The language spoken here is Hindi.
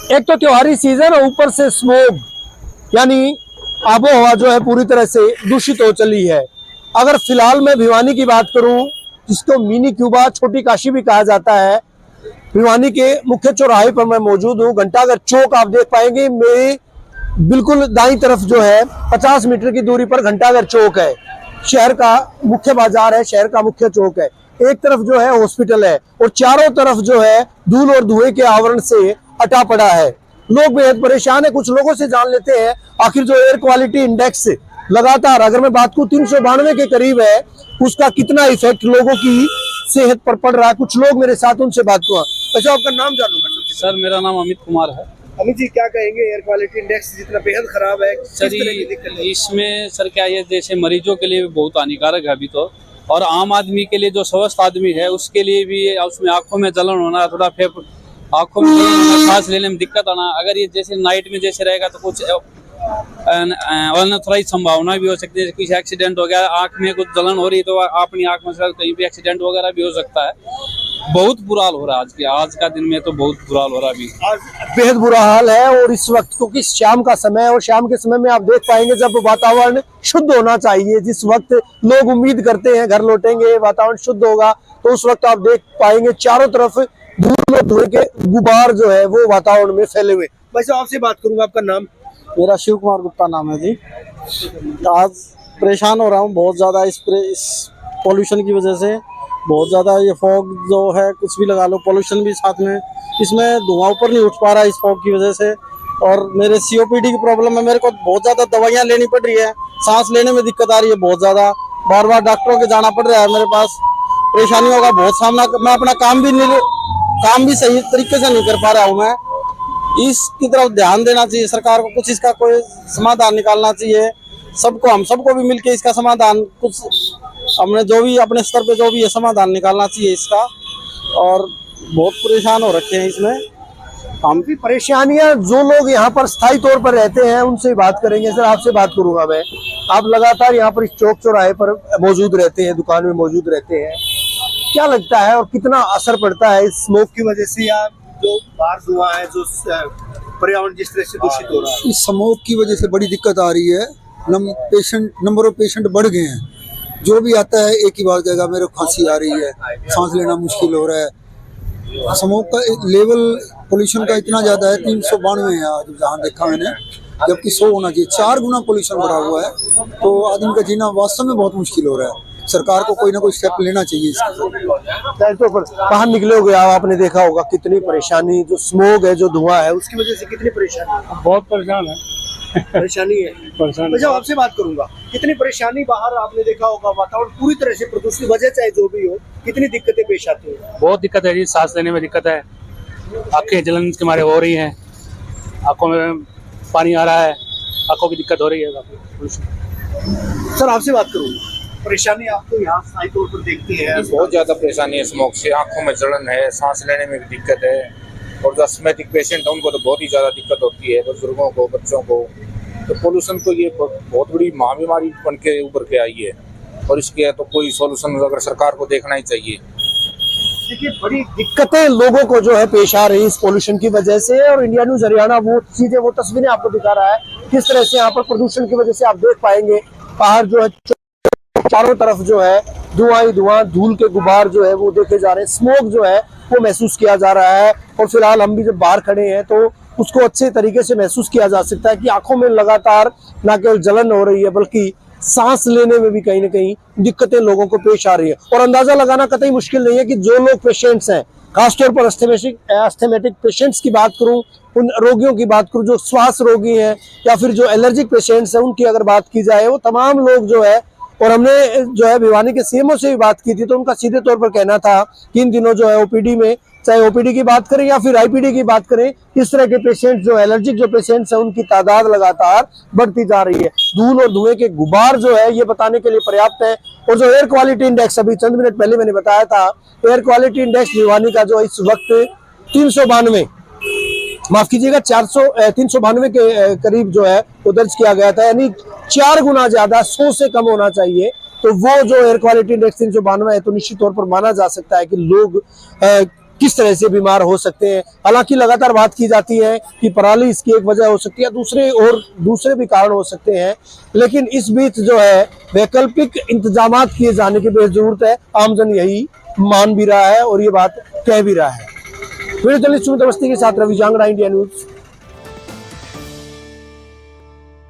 एक तो त्योहारी सीजन और ऊपर से स्मोक, यानी आबोहवा जो है पूरी तरह से दूषित हो चली है। अगर फिलहाल मैं भिवानी की बात करूं, जिसको मिनी क्यूबा, छोटी काशी भी कहा जाता है, भिवानी के मुख्य चौराहे पर मैं मौजूद हूं। घंटाघर चौक आप देख पाएंगे, मेरे बिल्कुल दाईं तरफ जो है 50 मीटर की दूरी पर घंटाघर चौक है। शहर का मुख्य बाजार है, शहर का मुख्य चौक है। एक तरफ जो है हॉस्पिटल है और चारों तरफ जो है धूल और धुएं के आवरण से अटा पड़ा है। लोग बेहद परेशान है। कुछ लोगों से जान लेते हैं आखिर जो एयर क्वालिटी इंडेक्स लगातार, अगर मैं बात करूं 392 के करीब है, उसका कितना इफेक्ट लोगों की सेहत पर पड़ रहा है। कुछ लोग मेरे साथ, उनसे बात करूँ। अच्छा, आपका नाम जानूंगा? सर मेरा नाम अमित कुमार है। अमित जी, क्या कहेंगे एयर क्वालिटी इंडेक्स जितना बेहद खराब है, सर इसमें सर क्या है, जैसे मरीजों के लिए बहुत हानिकारक है अभी तो, और आम आदमी के लिए जो स्वस्थ आदमी है उसके लिए भी उसमें आंखों में जलन होना, थोड़ा आंखों में जलन होना, सांस लेने में दिक्कत आना। अगर ये जैसे नाइट में जैसे रहेगा तो कुछ अनऑथराइज संभावना भी हो सकती है। कुछ एक्सीडेंट हो गया, आंख में कुछ जलन हो रही तो अपनी आंख में कहीं भी एक्सीडेंट वगैरह भी हो सकता है। बहुत बुरा हाल हो रहा है आज का दिन में तो बहुत बुरा हाल हो रहा है अभी, बेहद बुरा हाल है। और इस वक्त क्योंकि शाम का समय है और शाम के समय में आप देख पाएंगे जब वातावरण शुद्ध होना चाहिए, जिस वक्त लोग उम्मीद करते हैं घर लौटेंगे वातावरण शुद्ध होगा, तो उस वक्त आप देख पाएंगे चारों तरफ धूल और धुएं के गुबार जो है वो वातावरण में फैले हुए। वैसे आपसे बात करूंगा, आपका नाम? मेरा शिव कुमार गुप्ता नाम है जी। आज परेशान हो रहा हूँ बहुत ज़्यादा इस पोल्यूशन की वजह से। बहुत ज़्यादा ये फॉग जो है, कुछ भी लगा लो, पोल्यूशन भी साथ में, इसमें धुआं ऊपर नहीं उठ पा रहा है इस फॉग की वजह से। और मेरे COPD की प्रॉब्लम है, मेरे को बहुत ज़्यादा दवाइयाँ लेनी पड़ रही है, सांस लेने में दिक्कत आ रही है बहुत ज़्यादा, बार बार डॉक्टरों के जाना पड़ रहा है। मेरे पास परेशानियों का बहुत सामना, मैं अपना काम भी सही तरीके से नहीं कर पा रहा हूँ। मैं इसकी तरफ ध्यान देना चाहिए सरकार को, कुछ इसका कोई समाधान निकालना चाहिए सबको, हम सबको भी मिलके इसका समाधान, कुछ हमने जो भी अपने स्तर पे जो भी है समाधान निकालना चाहिए इसका। और बहुत परेशान हो रखे हैं इसमें हम भी। परेशानियां जो लोग यहाँ पर स्थायी तौर पर रहते हैं उनसे बात करेंगे। सर, आपसे बात करूंगा मैं। आप लगातार यहाँ पर इस चौक चौराहे पर मौजूद रहते हैं, दुकान में मौजूद रहते हैं, क्या लगता है और कितना असर पड़ता है इस स्मोक की वजह से, या जो बाहर धुआं है, जो पर्यावरण जिस तरह से दूषित हो रहा है? इस स्मोक की वजह से बड़ी दिक्कत आ रही है। नंबर ऑफ पेशेंट बढ़ गए हैं। जो भी आता है एक ही बात कहेगा, मेरे को खांसी आ रही है, सांस लेना मुश्किल हो रहा है। स्मोक का लेवल पोल्यूशन का इतना ज़्यादा है, 392 है आज जहाँ देखा मैंने, जबकि 100 होना चाहिए। 4 गुना पोल्यूशन बढ़ा हुआ है, तो आदमी का जीना वास्तव में बहुत मुश्किल हो रहा है। सरकार को कोई ना कोई स्टेप लेना चाहिए इसके तो बाहर निकले हो गया, आपने देखा होगा कितनी परेशानी, जो स्मोक है, जो धुआं है, उसकी वजह से कितनी परेशानी। बहुत परेशान है परेशानी है, परेशानी। अच्छा, आपसे बात करूंगा, कितनी परेशानी बाहर आपने देखा होगा, वातावरण पूरी तरह से प्रदूषित, वजह चाहे जो भी हो, कितनी दिक्कतें पेश आती है? बहुत दिक्कत है जी, सांस लेने में दिक्कत है, आंखें जलन के मारे हो रही हैं, आंखों में पानी आ रहा है, आंखों की दिक्कत हो रही है। सर, आपसे बात करूंगा, परेशानी आपको यहाँ स्थायी तौर पर देखती है? बहुत ज्यादा परेशानी है स्मोक से, आंखों में जलन है, सांस लेने में भी दिक्कत है, और जो अस्थमैटिक पेशेंट है उनको तो बहुत ही ज्यादा दिक्कत होती है, बुजुर्गों को, बच्चों को। तो पोल्यूशन तो ये बहुत बड़ी महामारी बन के उभर के आई है, और इसके तो कोई सोल्यूशन अगर सरकार को देखना ही चाहिए। देखिए, बड़ी दिक्कतें लोगों को जो है पेश आ रही है इस पोल्यूशन की वजह से, और इंडिया न्यूज हरियाणा वो चीजें, वो तस्वीरें आपको दिखा रहा है किस तरह से यहाँ पर प्रदूषण की वजह से आप देख पाएंगे बाहर जो है चारों तरफ जो है धुआं ही धुआं, धूल के गुबार जो है वो देखे जा रहे हैं, स्मोक जो है वो महसूस किया जा रहा है। और फिलहाल हम भी जब बाहर खड़े हैं तो उसको अच्छे तरीके से महसूस किया जा सकता है कि आंखों में लगातार न केवल जलन हो रही है बल्कि सांस लेने में भी कहीं ना कहीं दिक्कतें लोगों को पेश आ रही है। और अंदाजा लगाना कतई मुश्किल नहीं है कि जो लोग पेशेंट्स हैं, खासतौर पर अस्थमेटिक पेशेंट्स की बात करूं, उन रोगियों की बात करूं जो श्वास रोगी हैं या फिर जो एलर्जिक पेशेंट्स हैं, उनकी अगर बात की जाए, वो तमाम लोग जो है, और हमने जो है भिवानी के CMO से भी बात की थी तो उनका सीधे तौर पर कहना था कि इन दिनों जो है OPD में, चाहे OPD की बात करें या फिर IPD की बात करें, इस तरह के पेशेंट जो एलर्जिक जो पेशेंट्स हैं उनकी तादाद लगातार बढ़ती जा रही है। धूल और धुएं के गुबार जो है ये बताने के लिए पर्याप्त है। और जो एयर क्वालिटी इंडेक्स, अभी चंद मिनट पहले मैंने बताया था, एयर क्वालिटी इंडेक्स भिवानी का जो इस वक्त 392, माफ कीजिएगा 392 के करीब जो है वो दर्ज किया गया था, यानी 4 गुना ज्यादा, 100 से कम होना चाहिए। तो वो जो एयर क्वालिटी इंडेक्स 392 है, तो निश्चित तौर पर माना जा सकता है कि लोग किस तरह से बीमार हो सकते हैं। हालांकि लगातार बात की जाती है कि पराली इसकी एक वजह हो सकती है, दूसरे भी कारण हो सकते हैं, लेकिन इस बीच जो है वैकल्पिक इंतजाम किए जाने की बेहद जरूरत है। आमजन यही मान भी रहा है और ये बात कह भी रहा है। वीडियो जर्नलिस्ट सुमित अवस्थी के साथ रवि जांगड़ा, इंडिया न्यूज।